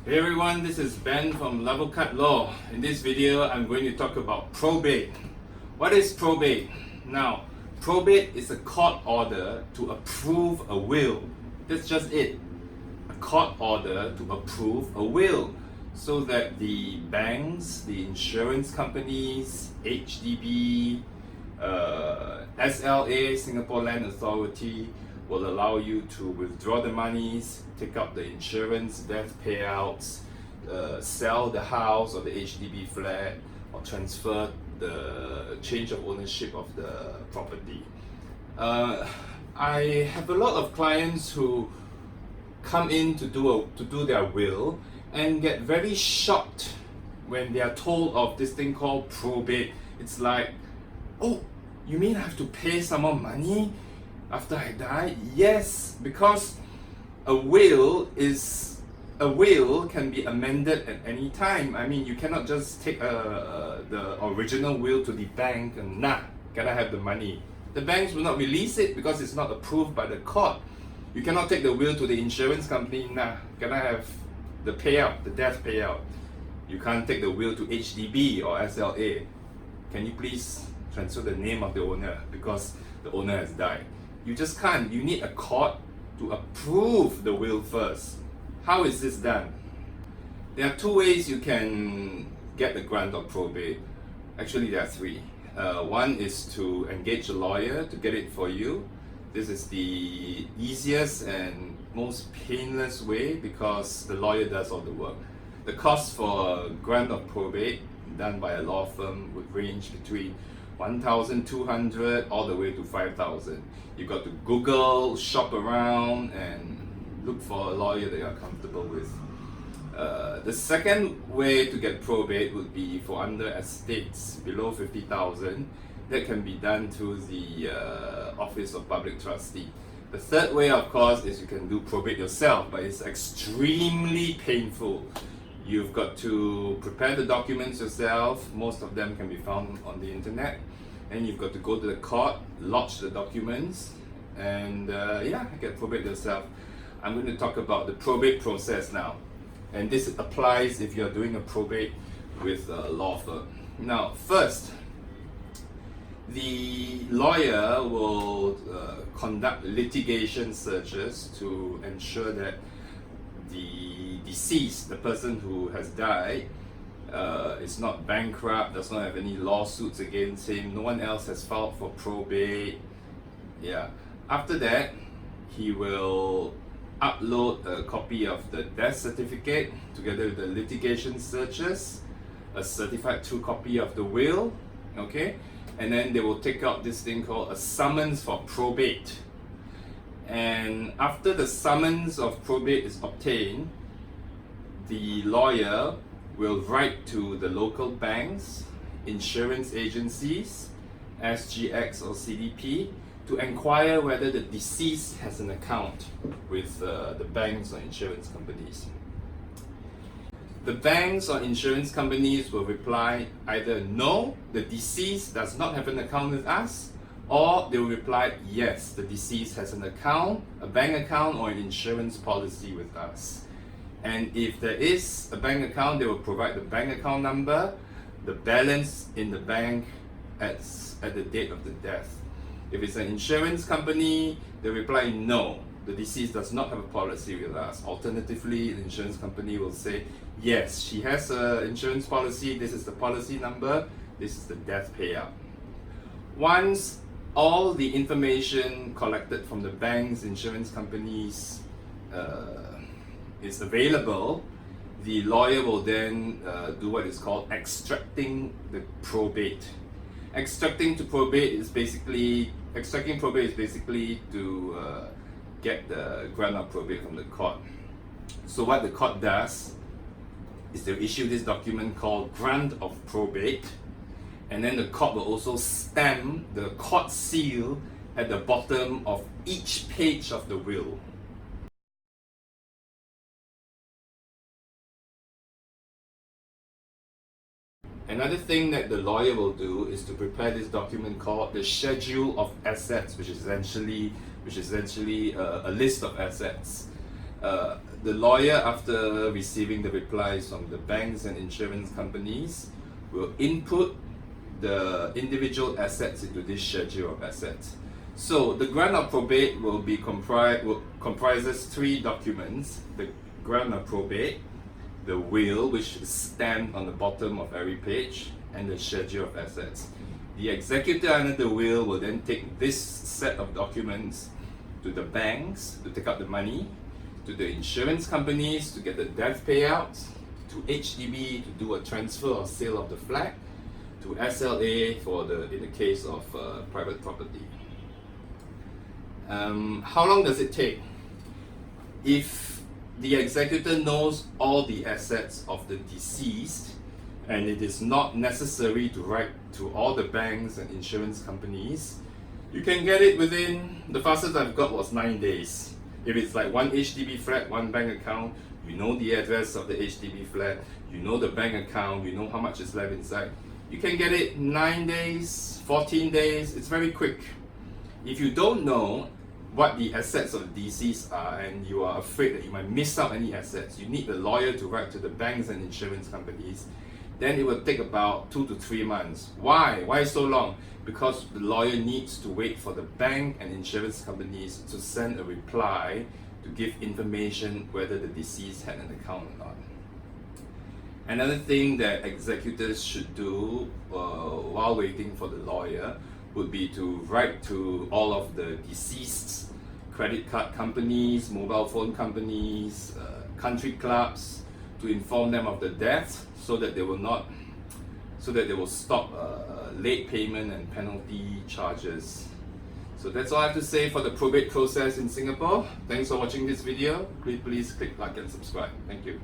Hey everyone, this is Ben from Level Cut Law. In this video, I'm going to talk about probate. What is probate? Now, probate is a court order to approve a will. That's just it. A court order to approve a will so that the banks, the insurance companies, HDB, SLA, Singapore Land Authority, will allow you to withdraw the monies, take out the insurance, death payouts, sell the house or the HDB flat, or transfer the change of ownership of the property. I have a lot of clients who come in to do their will and get very shocked when they are told of this thing called probate. It's like, oh, you mean I have to pay some more money after I die? Yes, because a will can be amended at any time. I mean, you cannot just take the original will to the bank and can I have the money? The banks will not release it because it's not approved by the court. You cannot take the will to the insurance company, can I have the payout, the death payout? You can't take the will to HDB or SLA. Can you please transfer the name of the owner because the owner has died? You just can't. You need a court to approve the will first. How is this done? There are two ways you can get the grant of probate. Actually, there are three. One is to engage a lawyer to get it for you. This is the easiest and most painless way because the lawyer does all the work. The cost for a grant of probate done by a law firm would range between 1,200 all the way to 5,000. You've got to Google, shop around, and look for a lawyer that you're comfortable with. The second way to get probate would be for under estates below 50,000. That can be done through the Office of Public Trustee. The third way, of course, is you can do probate yourself, but it's extremely painful. You've got to prepare the documents yourself. Most of them can be found on the internet. And you've got to go to the court, lodge the documents, and get probate yourself. I'm going to talk about the probate process now. And this applies if you're doing a probate with a law firm. Now, first, the lawyer will conduct litigation searches to ensure that the deceased, the person who has died, is not bankrupt, does not have any lawsuits against him, no one else has filed for probate. After that, he will upload a copy of the death certificate together with the litigation searches, a certified true copy of the will, okay? And then they will take out this thing called a summons for probate. And after the summons of probate is obtained, the lawyer will write to the local banks, insurance agencies, SGX or CDP, to inquire whether the deceased has an account with the banks or insurance companies. The banks or insurance companies will reply either no, the deceased does not have an account with us, or they will reply yes, the deceased has an account, a bank account or an insurance policy with us. And if there is a bank account, they will provide the bank account number, the balance in the bank at the date of the death. If it's an insurance company, they reply no, the deceased does not have a policy with us. Alternatively, the insurance company will say yes, she has an insurance policy, this is the policy number, this is the death payout. Once all the information collected from the banks, insurance companies is available, the lawyer will then do what is called extracting the probate. Extracting probate is basically to get the grant of probate from the court. So what the court does is they issue this document called Grant of Probate, and then the court will also stamp the court seal at the bottom of each page of the will. Another thing that the lawyer will do is to prepare this document called the Schedule of Assets, which is essentially a list of assets. the lawyer, after receiving the replies from the banks and insurance companies, will input the individual assets into this schedule of assets. So the grant of probate will comprises three documents: the grant of probate, the will, which is stamped on the bottom of every page, and the schedule of assets. The executor under the will will then take this set of documents to the banks to take out the money, to the insurance companies to get the death payouts, to HDB to do a transfer or sale of the flat, to SLA in the case of private property. How long does it take? If the executor knows all the assets of the deceased, and it is not necessary to write to all the banks and insurance companies, you can get it within, the fastest I've got was 9 days. If it's like one HDB flat, one bank account, you know the address of the HDB flat, you know the bank account, you know how much is left inside, you can get it 9 days, 14 days, it's very quick. If you don't know what the assets of the deceased are and you are afraid that you might miss out any assets, you need the lawyer to write to the banks and insurance companies, then it will take about 2 to 3 months. Why? Why so long? Because the lawyer needs to wait for the bank and insurance companies to send a reply to give information whether the deceased had an account or not. Another thing that executors should do while waiting for the lawyer would be to write to all of the deceased's credit card companies, mobile phone companies, country clubs, to inform them of the death, so that they will stop late payment and penalty charges. So that's all I have to say for the probate process in Singapore. Thanks for watching this video. Please click like and subscribe. Thank you.